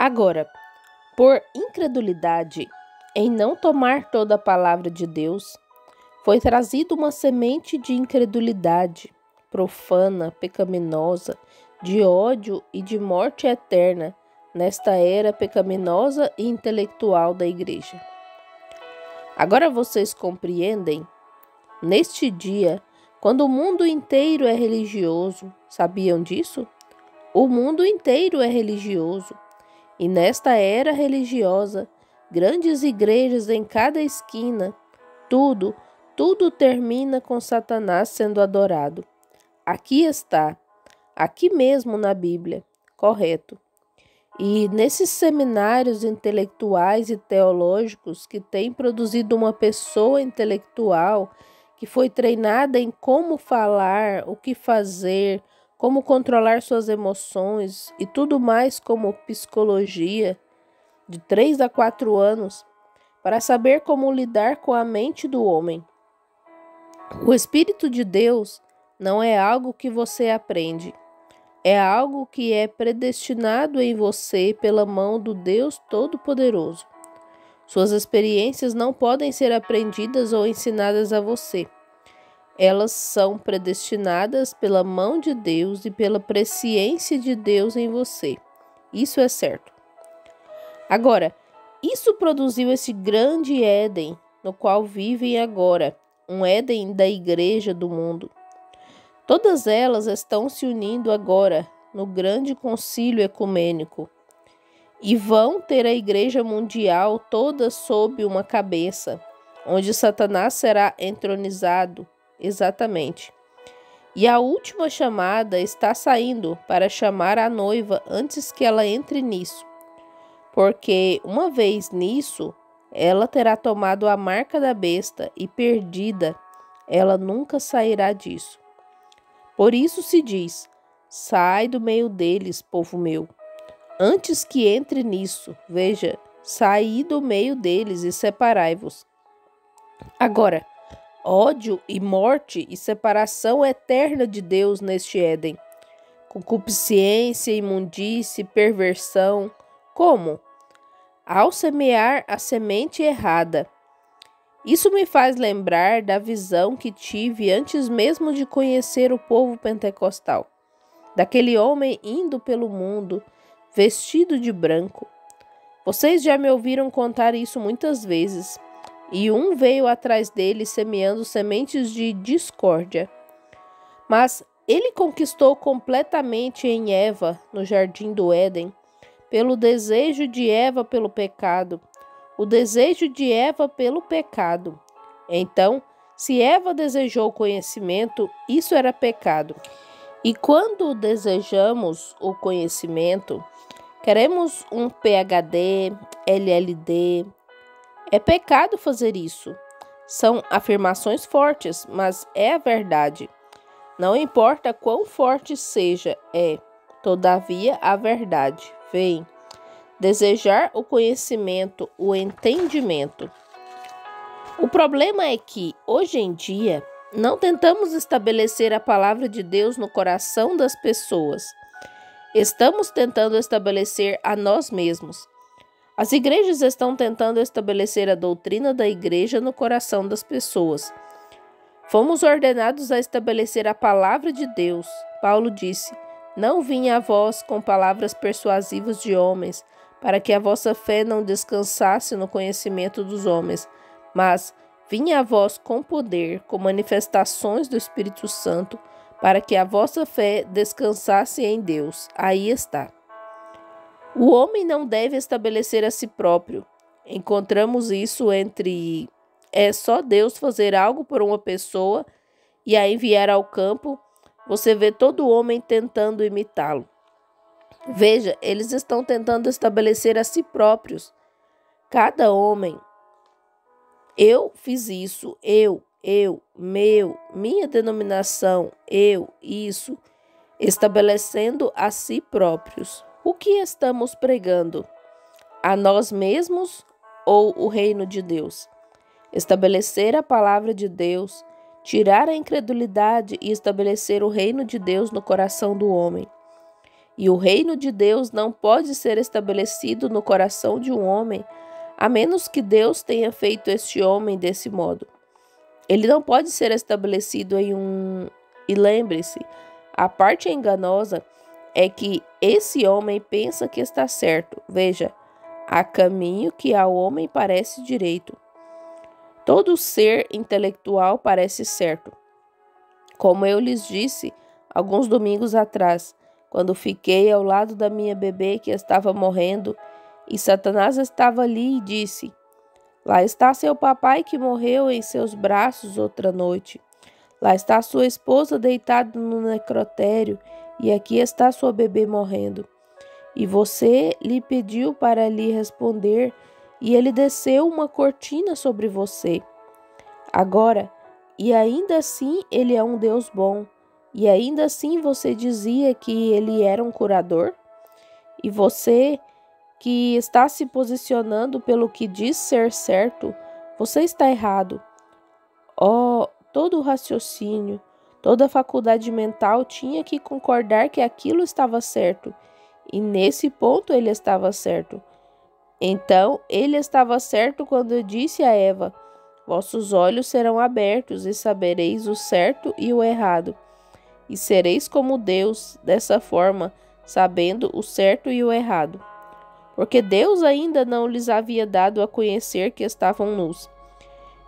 Agora, por incredulidade em não tomar toda a palavra de Deus, foi trazida uma semente de incredulidade, profana, pecaminosa, de ódio e de morte eterna nesta era pecaminosa e intelectual da igreja. Agora vocês compreendem? Neste dia, quando o mundo inteiro é religioso, sabiam disso? O mundo inteiro é religioso. E nesta era religiosa, grandes igrejas em cada esquina, tudo termina com Satanás sendo adorado. Aqui está, aqui mesmo na Bíblia, correto. E nesses seminários intelectuais e teológicos que têm produzido uma pessoa intelectual que foi treinada em como falar, o que fazer, como controlar suas emoções e tudo mais como psicologia, de 3 a 4 anos, para saber como lidar com a mente do homem. O Espírito de Deus não é algo que você aprende, é algo que é predestinado em você pela mão do Deus Todo-Poderoso. Suas experiências não podem ser aprendidas ou ensinadas a você. Elas são predestinadas pela mão de Deus e pela presciência de Deus em você. Isso é certo. Agora, isso produziu esse grande Éden no qual vivem agora, um Éden da igreja do mundo. Todas elas estão se unindo agora no grande concílio ecumênico e vão ter a igreja mundial toda sob uma cabeça, onde Satanás será entronizado. Exatamente. E a última chamada está saindo para chamar a noiva antes que ela entre nisso. Porque uma vez nisso, ela terá tomado a marca da besta e perdida, ela nunca sairá disso. Por isso se diz: sai do meio deles, povo meu. Antes que entre nisso, veja, saí do meio deles e separai-vos. Agora, ódio e morte e separação eterna de Deus neste Éden. Concupiscência, imundície, perversão. Como? Ao semear a semente errada. Isso me faz lembrar da visão que tive antes mesmo de conhecer o povo pentecostal. Daquele homem indo pelo mundo, vestido de branco. Vocês já me ouviram contar isso muitas vezes. E um veio atrás dele semeando sementes de discórdia. Mas ele conquistou completamente em Eva, no jardim do Éden, pelo desejo de Eva pelo pecado. O desejo de Eva pelo pecado. Então, se Eva desejou conhecimento, isso era pecado. E quando desejamos o conhecimento, queremos um PhD, LLD. É pecado fazer isso. São afirmações fortes, mas é a verdade. Não importa quão forte seja, todavia, a verdade. Vem. Desejar o conhecimento, o entendimento. O problema é que, hoje em dia, não tentamos estabelecer a palavra de Deus no coração das pessoas. Estamos tentando estabelecer a nós mesmos. As igrejas estão tentando estabelecer a doutrina da igreja no coração das pessoas. Fomos ordenados a estabelecer a palavra de Deus. Paulo disse: não vim a vós com palavras persuasivas de homens, para que a vossa fé não descansasse no conhecimento dos homens, mas vim a vós com poder, com manifestações do Espírito Santo, para que a vossa fé descansasse em Deus. Aí está. O homem não deve estabelecer a si próprio. Encontramos isso entre só Deus fazer algo por uma pessoa e a enviar ao campo. Você vê todo homem tentando imitá-lo. Veja, eles estão tentando estabelecer a si próprios. Cada homem. Eu fiz isso, meu, minha denominação, isso. Estabelecendo a si próprios. O que estamos pregando? A nós mesmos ou o reino de Deus? Estabelecer a palavra de Deus, tirar a incredulidade e estabelecer o reino de Deus no coração do homem. E o reino de Deus não pode ser estabelecido no coração de um homem, a menos que Deus tenha feito este homem desse modo. Ele não pode ser estabelecido em um... E lembre-se, a parte enganosa é que esse homem pensa que está certo. Veja, há caminho que ao homem parece direito. Todo ser intelectual parece certo. Como eu lhes disse alguns domingos atrás, quando fiquei ao lado da minha bebê que estava morrendo, e Satanás estava ali e disse: lá está seu papai que morreu em seus braços outra noite. Lá está sua esposa deitada no necrotério, e aqui está sua bebê morrendo. E você lhe pediu para lhe responder, e ele desceu uma cortina sobre você. Agora, e ainda assim ele é um Deus bom, e ainda assim você dizia que ele era um curador? E você que está se posicionando pelo que diz ser certo, você está errado. Oh, todo o raciocínio, toda a faculdade mental tinha que concordar que aquilo estava certo, e nesse ponto ele estava certo. Então, ele estava certo quando eu disse a Eva: vossos olhos serão abertos e sabereis o certo e o errado, e sereis como Deus, dessa forma, sabendo o certo e o errado. Porque Deus ainda não lhes havia dado a conhecer que estavam nus.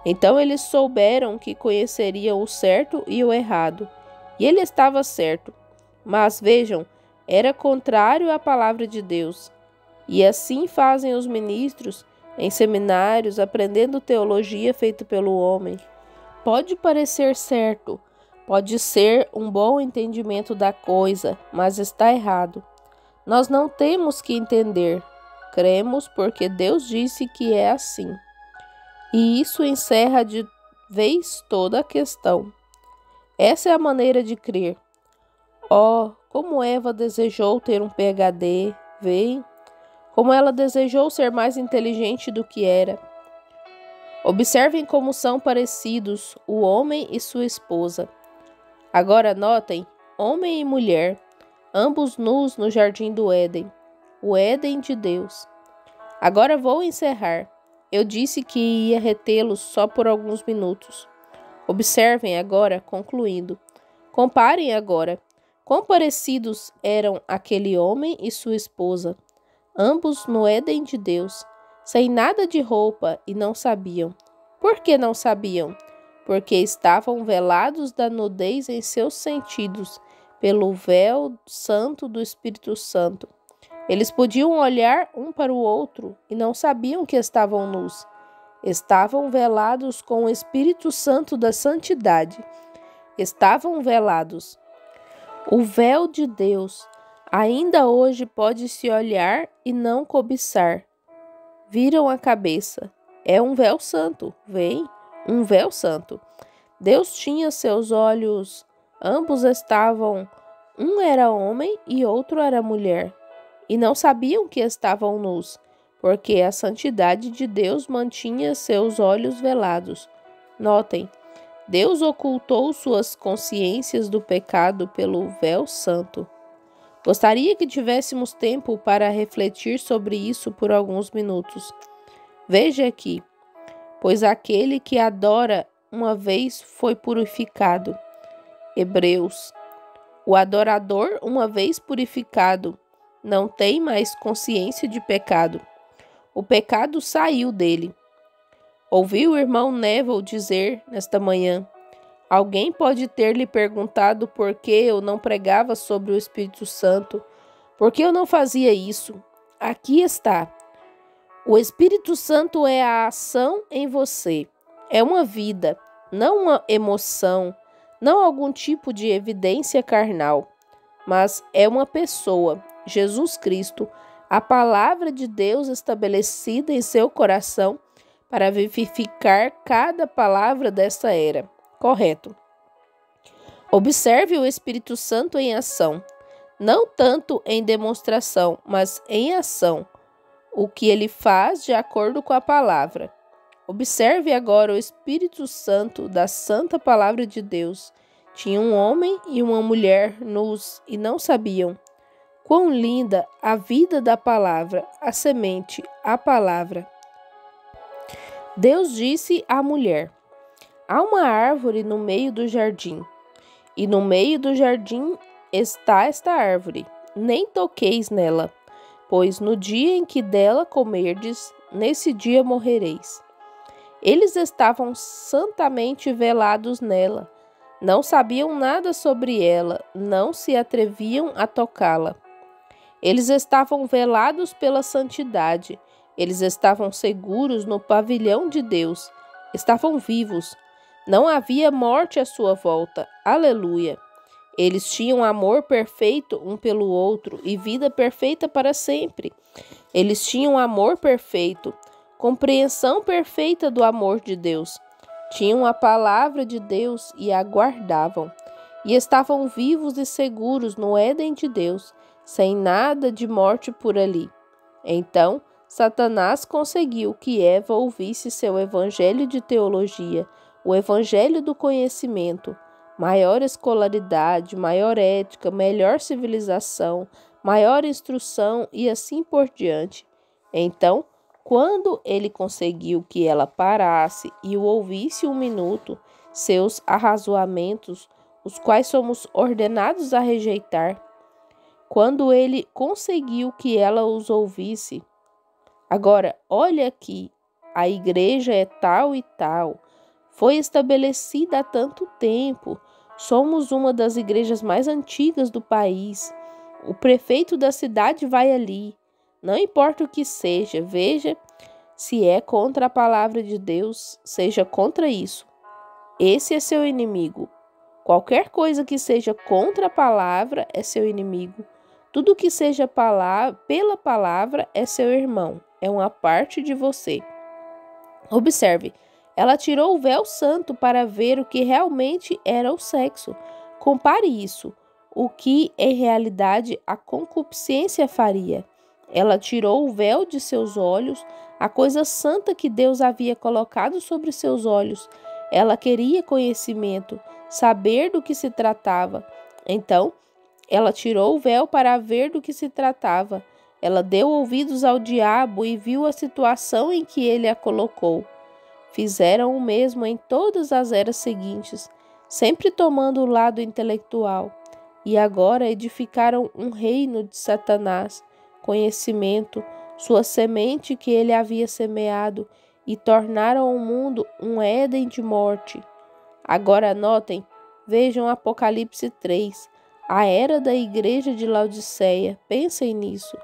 Então eles souberam que conheceriam o certo e o errado, e ele estava certo. Mas vejam, era contrário à palavra de Deus. E assim fazem os ministros em seminários, aprendendo teologia feita pelo homem. Pode parecer certo, pode ser um bom entendimento da coisa, mas está errado. Nós não temos que entender, cremos porque Deus disse que é assim. E isso encerra de vez toda a questão. Essa é a maneira de crer. Oh, como Eva desejou ter um PhD, veem? Como ela desejou ser mais inteligente do que era. Observem como são parecidos o homem e sua esposa. Agora notem, homem e mulher, ambos nus no jardim do Éden, o Éden de Deus. Agora vou encerrar. Eu disse que ia retê-los só por alguns minutos. Observem agora, concluindo. Comparem agora. Quão parecidos eram aquele homem e sua esposa, ambos no Éden de Deus, sem nada de roupa, e não sabiam. Por que não sabiam? Porque estavam velados da nudez em seus sentidos, pelo véu santo do Espírito Santo. Eles podiam olhar um para o outro e não sabiam que estavam nus. Estavam velados com o Espírito Santo da santidade. Estavam velados. O véu de Deus ainda hoje pode se olhar e não cobiçar. Viram a cabeça. É um véu santo, veem? Um véu santo. Deus tinha seus olhos, ambos estavam, um era homem e outro era mulher, e não sabiam que estavam nus, porque a santidade de Deus mantinha seus olhos velados. Notem, Deus ocultou suas consciências do pecado pelo véu santo. Gostaria que tivéssemos tempo para refletir sobre isso por alguns minutos. Veja aqui, pois aquele que adora uma vez foi purificado. Hebreus. O adorador, uma vez purificado, não tem mais consciência de pecado. O pecado saiu dele. Ouvi o irmão Neville dizer nesta manhã: alguém pode ter lhe perguntado por que eu não pregava sobre o Espírito Santo, por que eu não fazia isso. Aqui está. O Espírito Santo é a ação em você. É uma vida, não uma emoção, não algum tipo de evidência carnal, mas é uma pessoa, Jesus Cristo, a palavra de Deus estabelecida em seu coração para vivificar cada palavra dessa era. Correto. Observe o Espírito Santo em ação, não tanto em demonstração, mas em ação, o que ele faz de acordo com a palavra. Observe agora o Espírito Santo da Santa Palavra de Deus. Tinha um homem e uma mulher nus e não sabiam. Quão linda a vida da palavra, a semente, a palavra. Deus disse à mulher: há uma árvore no meio do jardim, e no meio do jardim está esta árvore. Nem toqueis nela, pois no dia em que dela comerdes, nesse dia morrereis. Eles estavam santamente velados nela, não sabiam nada sobre ela, não se atreviam a tocá-la. Eles estavam velados pela santidade, eles estavam seguros no pavilhão de Deus, estavam vivos, não havia morte à sua volta. Aleluia! Eles tinham amor perfeito um pelo outro e vida perfeita para sempre. Eles tinham amor perfeito, compreensão perfeita do amor de Deus. Tinham a palavra de Deus e a guardavam. E estavam vivos e seguros no Éden de Deus, sem nada de morte por ali. Então, Satanás conseguiu que Eva ouvisse seu evangelho de teologia, o evangelho do conhecimento, maior escolaridade, maior ética, melhor civilização, maior instrução e assim por diante. Então, quando ele conseguiu que ela parasse e o ouvisse um minuto, seus arrazoamentos, os quais somos ordenados a rejeitar, quando ele conseguiu que ela os ouvisse. Agora, olha aqui, a igreja é tal e tal. Foi estabelecida há tanto tempo. Somos uma das igrejas mais antigas do país. O prefeito da cidade vai ali. Não importa o que seja, veja, se é contra a palavra de Deus, seja contra isso. Esse é seu inimigo. Qualquer coisa que seja contra a palavra é seu inimigo. Tudo que seja pela palavra é seu irmão, é uma parte de você. Observe. Ela tirou o véu santo para ver o que realmente era o sexo. Compare isso, o que em realidade a concupiscência faria. Ela tirou o véu de seus olhos, a coisa santa que Deus havia colocado sobre seus olhos. Ela queria conhecimento, saber do que se tratava. Então, ela tirou o véu para ver do que se tratava. Ela deu ouvidos ao diabo e viu a situação em que ele a colocou. Fizeram o mesmo em todas as eras seguintes, sempre tomando o lado intelectual, e agora edificaram um reino de Satanás, conhecimento, sua semente que ele havia semeado, e tornaram o mundo um Éden de morte. Agora anotem, vejam Apocalipse 3, a era da igreja de Laodiceia, pensem nisso.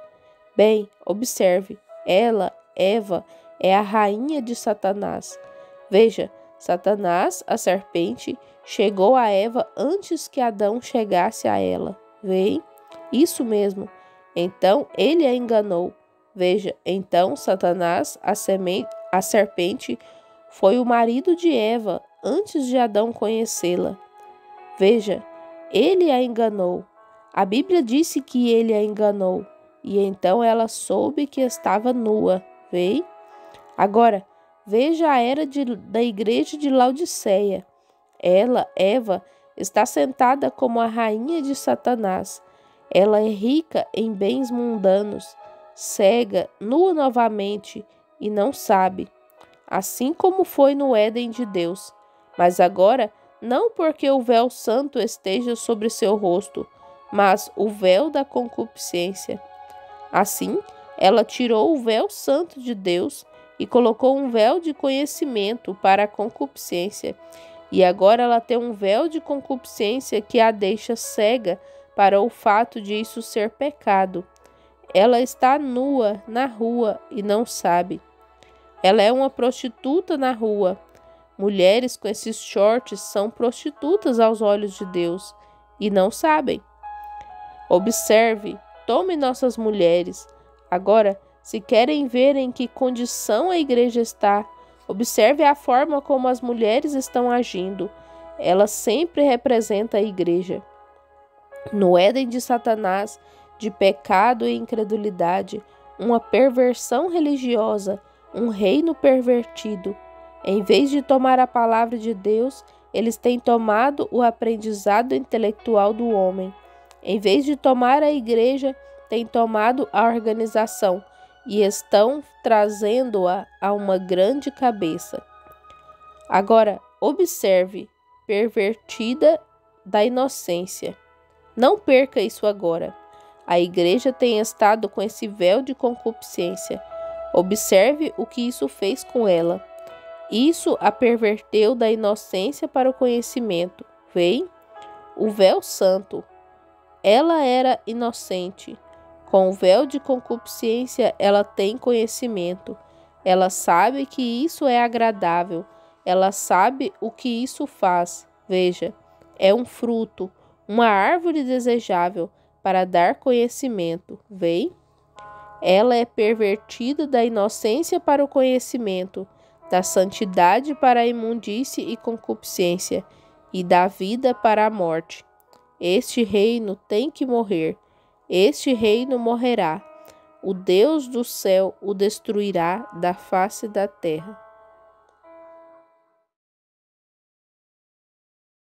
Bem, observe, ela, Eva, é a rainha de Satanás. Veja, Satanás, a serpente, chegou a Eva antes que Adão chegasse a ela. Veem? Isso mesmo. Então ele a enganou. Veja, então Satanás, a serpente, foi o marido de Eva antes de Adão conhecê-la. Veja, ele a enganou. A Bíblia disse que ele a enganou. E então ela soube que estava nua. Veem? Agora, veja a era da igreja de Laodiceia. Ela, Eva, está sentada como a rainha de Satanás. Ela é rica em bens mundanos, cega, nua novamente e não sabe. Assim como foi no Éden de Deus. Mas agora, não porque o véu santo esteja sobre seu rosto, mas o véu da concupiscência. Assim, ela tirou o véu santo de Deus e colocou um véu de conhecimento para a concupiscência. E agora ela tem um véu de concupiscência que a deixa cega para o fato de isso ser pecado. Ela está nua na rua e não sabe. Ela é uma prostituta na rua. Mulheres com esses shorts são prostitutas aos olhos de Deus e não sabem. Observe, tome nossas mulheres. Agora, se querem ver em que condição a igreja está, observe a forma como as mulheres estão agindo. Ela sempre representa a igreja. No Éden de Satanás, de pecado e incredulidade, uma perversão religiosa, um reino pervertido. Em vez de tomar a palavra de Deus, eles têm tomado o aprendizado intelectual do homem. Em vez de tomar a igreja, tem tomado a organização e estão trazendo-a a uma grande cabeça. Agora, observe, pervertida da inocência. Não perca isso agora. A igreja tem estado com esse véu de concupiscência. Observe o que isso fez com ela. Isso a perverteu da inocência para o conhecimento. Veem? O véu santo. Ela era inocente. Com o véu de concupiscência, ela tem conhecimento. Ela sabe que isso é agradável. Ela sabe o que isso faz. Veja, é um fruto, uma árvore desejável para dar conhecimento. Veem? Ela é pervertida da inocência para o conhecimento, da santidade para a imundície e concupiscência, e da vida para a morte. Este reino tem que morrer. Este reino morrerá. O Deus do céu o destruirá da face da terra.